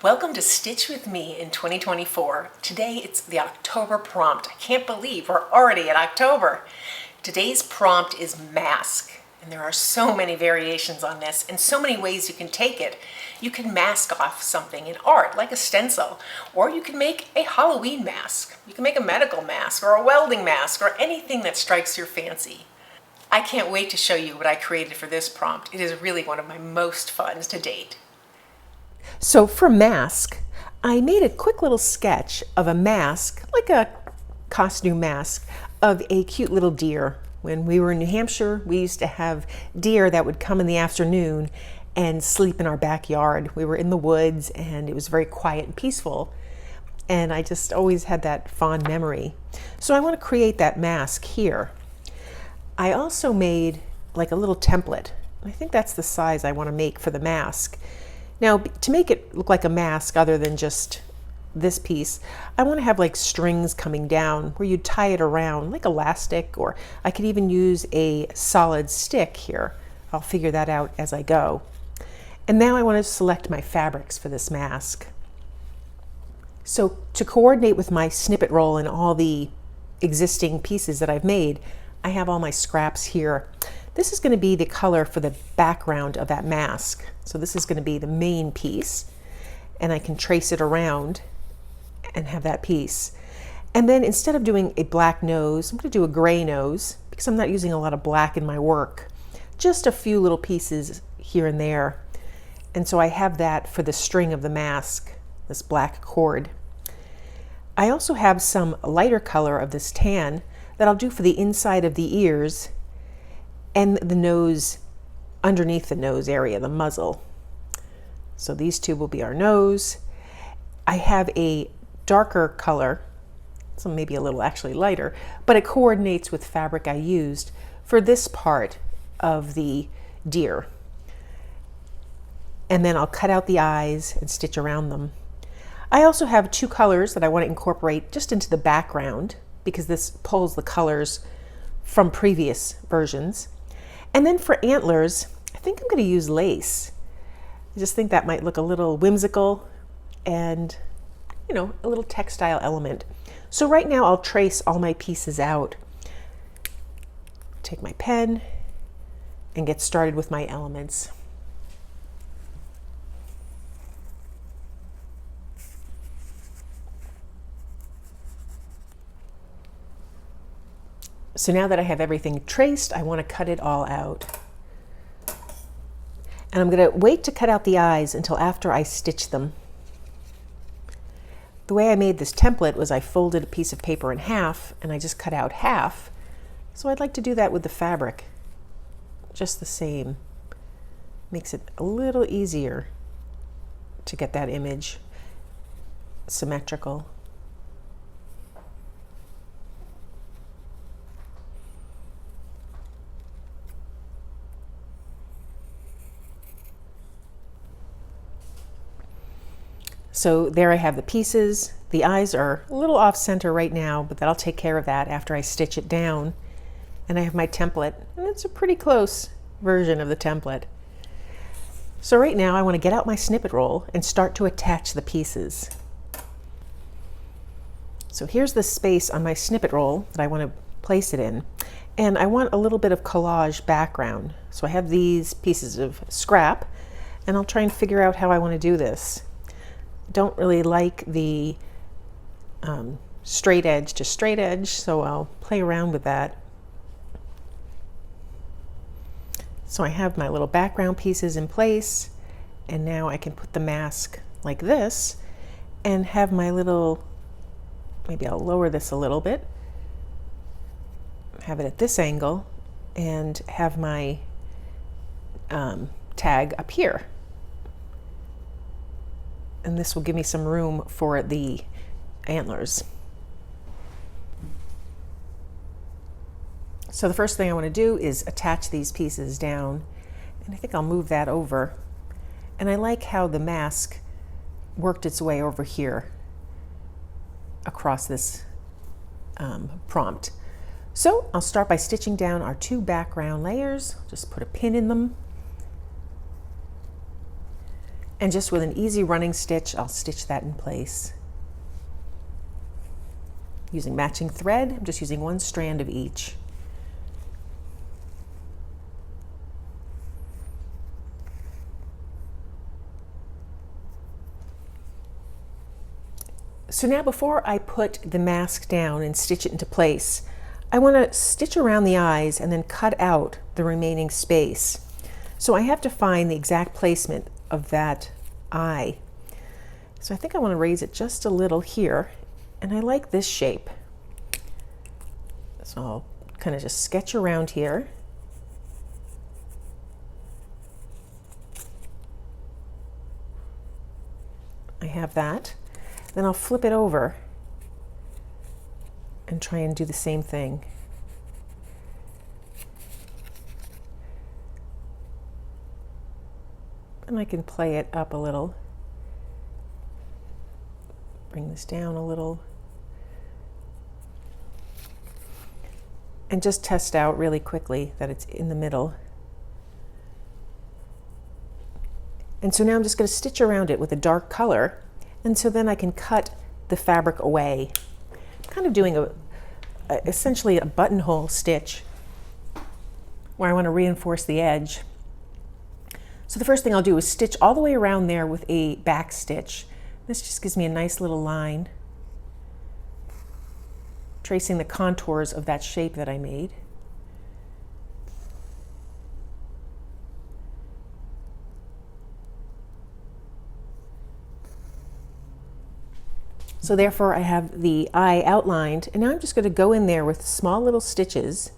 Welcome to Stitch with me in 2024. Today it's the October prompt. I can't believe we're already at October. Today's prompt is mask, and there are so many variations on this and so many ways you can take it. You can mask off something in art, like a stencil, or you can make a Halloween mask. You can make a medical mask or a welding mask or anything that strikes your fancy. I can't wait to show you what I created for this prompt. It is really one of my most fun to date. So for mask, I made a quick little sketch of a mask, like a costume mask, of a cute little deer. When we were in New Hampshire, we used to have deer that would come in the afternoon and sleep in our backyard. We were in the woods and it was very quiet and peaceful. And I just always had that fond memory. So I want to create that mask here. I also made like a little template. I think that's the size I want to make for the mask. Now, to make it look like a mask other than just this piece, I want to have like strings coming down where you tie it around like elastic, or I could even use a solid stick here. I'll figure that out as I go. And now I want to select my fabrics for this mask. So to coordinate with my snippet roll and all the existing pieces that I've made, I have all my scraps here. This is going to be the color for the background of that mask. So this is going to be the main piece, and I can trace it around and have that piece. And then instead of doing a black nose, I'm going to do a gray nose because I'm not using a lot of black in my work. Just a few little pieces here and there. And so I have that for the string of the mask, this black cord. I also have some lighter color of this tan that I'll do for the inside of the ears and the nose, underneath the nose area, the muzzle. So these two will be our nose. I have a darker color, so maybe a little actually lighter, but it coordinates with fabric I used for this part of the deer. And then I'll cut out the eyes and stitch around them. I also have two colors that I want to incorporate just into the background because this pulls the colors from previous versions. And then for antlers, I think I'm going to use lace. I just think that might look a little whimsical and, you know, a little textile element. So right now I'll trace all my pieces out. Take my pen and get started with my elements. So now that I have everything traced, I want to cut it all out. And I'm going to wait to cut out the eyes until after I stitch them. The way I made this template was I folded a piece of paper in half and I just cut out half. So I'd like to do that with the fabric. Just the same. Makes it a little easier to get that image symmetrical. So there I have the pieces. The eyes are a little off center right now, but I'll take care of that after I stitch it down. And I have my template, and it's a pretty close version of the template. So right now I want to get out my snippet roll and start to attach the pieces. So here's the space on my snippet roll that I want to place it in. And I want a little bit of collage background. So I have these pieces of scrap, and I'll try and figure out how I want to do this. Don't really like the straight edge to straight edge, so I'll play around with that. So I have my little background pieces in place, and now I can put the mask like this and have my little, maybe I'll lower this a little bit, have it at this angle, and have my tag up here. And this will give me some room for the antlers. So the first thing I want to do is attach these pieces down, and I think I'll move that over. And I like how the mask worked its way over here across this prompt. So I'll start by stitching down our two background layers. Just put a pin in them. And just with an easy running stitch, I'll stitch that in place. Using matching thread, I'm just using one strand of each. So now before I put the mask down and stitch it into place, I want to stitch around the eyes and then cut out the remaining space. So I have to find the exact placement of that eye. So I think I want to raise it just a little here, and I like this shape. So I'll kind of just sketch around here. I have that. Then I'll flip it over and try and do the same thing. And I can play it up a little. Bring this down a little. And just test out really quickly that it's in the middle. And so now I'm just going to stitch around it with a dark color. And so then I can cut the fabric away. I'm kind of doing essentially a buttonhole stitch where I want to reinforce the edge. So the first thing I'll do is stitch all the way around there with a back stitch. This just gives me a nice little line, tracing the contours of that shape that I made. So therefore I have the eye outlined, and now I'm just going to go in there with small little stitches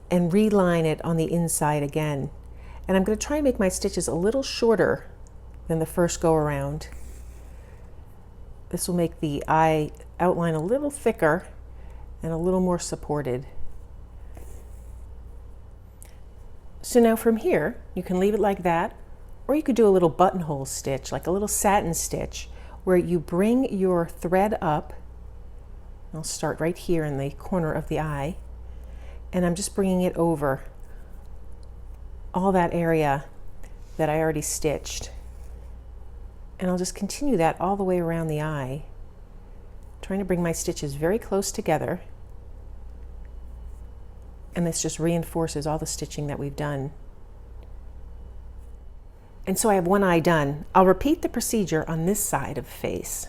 and reline it on the inside again. And I'm going to try and make my stitches a little shorter than the first go around. This will make the eye outline a little thicker and a little more supported. So now from here, you can leave it like that, or you could do a little buttonhole stitch, like a little satin stitch, where you bring your thread up. I'll start right here in the corner of the eye, and I'm just bringing it over all that area that I already stitched. And I'll just continue that all the way around the eye, trying to bring my stitches very close together. And this just reinforces all the stitching that we've done. And so I have one eye done. I'll repeat the procedure on this side of the face.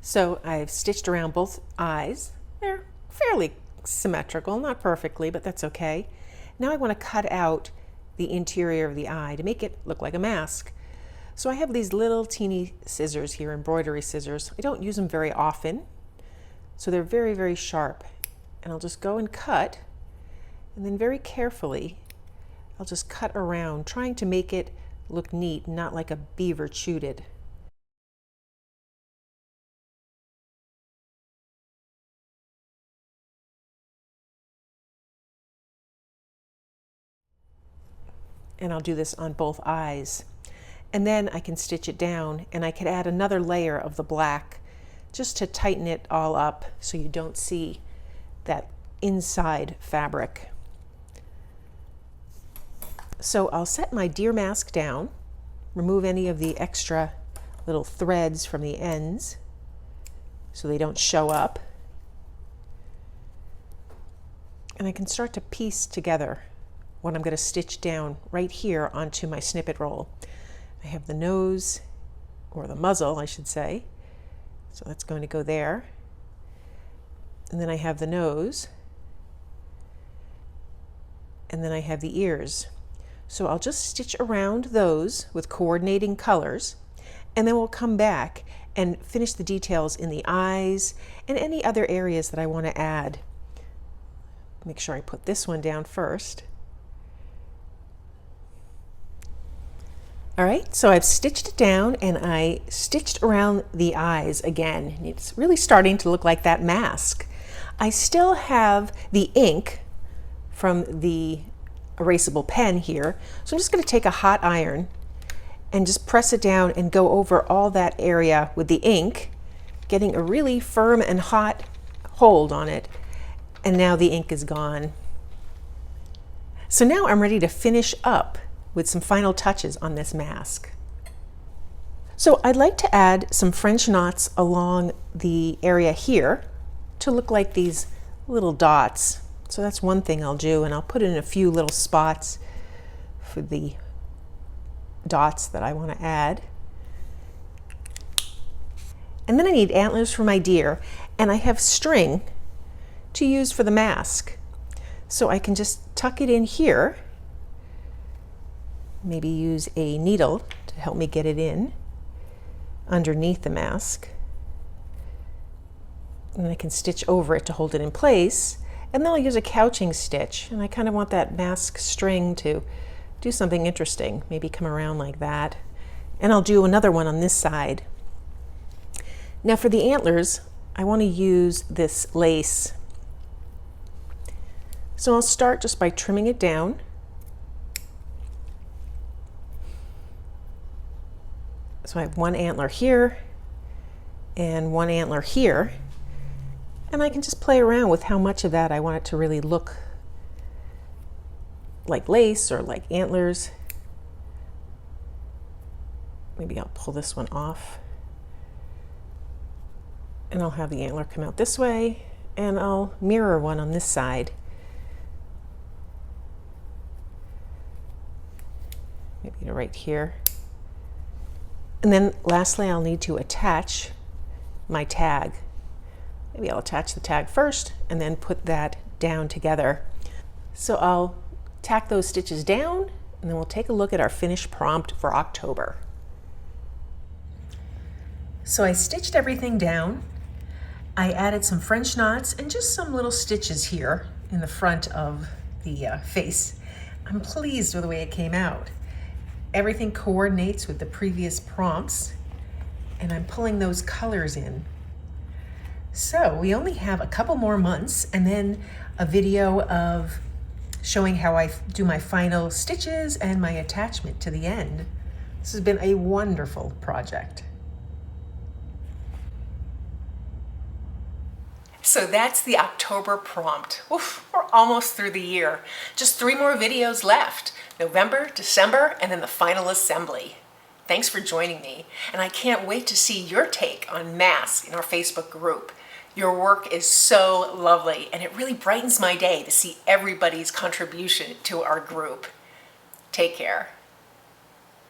So I've stitched around both eyes. They're fairly symmetrical, not perfectly, but that's okay. Now I want to cut out the interior of the eye to make it look like a mask. So I have these little teeny scissors here, embroidery scissors. I don't use them very often, so they're very, very sharp. And I'll just go and cut, and then very carefully I'll just cut around, trying to make it look neat, not like a beaver chewed it. And I'll do this on both eyes. And then I can stitch it down, and I could add another layer of the black just to tighten it all up so you don't see that inside fabric. So I'll set my deer mask down, remove any of the extra little threads from the ends so they don't show up. And I can start to piece together what I'm going to stitch down right here onto my snippet roll. I have the nose, or the muzzle, I should say. So that's going to go there. And then I have the nose. And then I have the ears. So I'll just stitch around those with coordinating colors, and then we'll come back and finish the details in the eyes and any other areas that I want to add. Make sure I put this one down first. All right, so I've stitched it down, and I stitched around the eyes again. It's really starting to look like that mask. I still have the ink from the erasable pen here, so I'm just going to take a hot iron and just press it down and go over all that area with the ink, getting a really firm and hot hold on it. And now the ink is gone. So now I'm ready to finish up with some final touches on this mask. So I'd like to add some French knots along the area here to look like these little dots. So that's one thing I'll do, and I'll put in a few little spots for the dots that I want to add. And then I need antlers for my deer, and I have string to use for the mask. So I can just tuck it in here, maybe use a needle to help me get it in underneath the mask. And I can stitch over it to hold it in place. And then I'll use a couching stitch, and I kind of want that mask string to do something interesting, maybe come around like that. And I'll do another one on this side. Now for the antlers, I want to use this lace. So I'll start just by trimming it down. So I have one antler here and one antler here. And I can just play around with how much of that I want it to really look like lace or like antlers. Maybe I'll pull this one off. And I'll have the antler come out this way, and I'll mirror one on this side. Maybe right here. And then lastly, I'll need to attach my tag. Maybe I'll attach the tag first and then put that down together. So I'll tack those stitches down, and then we'll take a look at our finished prompt for October. So I stitched everything down. I added some French knots and just some little stitches here in the front of the face. I'm pleased with the way it came out. Everything coordinates with the previous prompts, and I'm pulling those colors in. So we only have a couple more months, and then a video of showing how I do my final stitches and my attachment to the end. This has been a wonderful project. So that's the October prompt. Oof, we're almost through the year. Just 3 more videos left. November, December, and then the final assembly. Thanks for joining me, and I can't wait to see your take on masks in our Facebook group. Your work is so lovely, and it really brightens my day to see everybody's contribution to our group. Take care.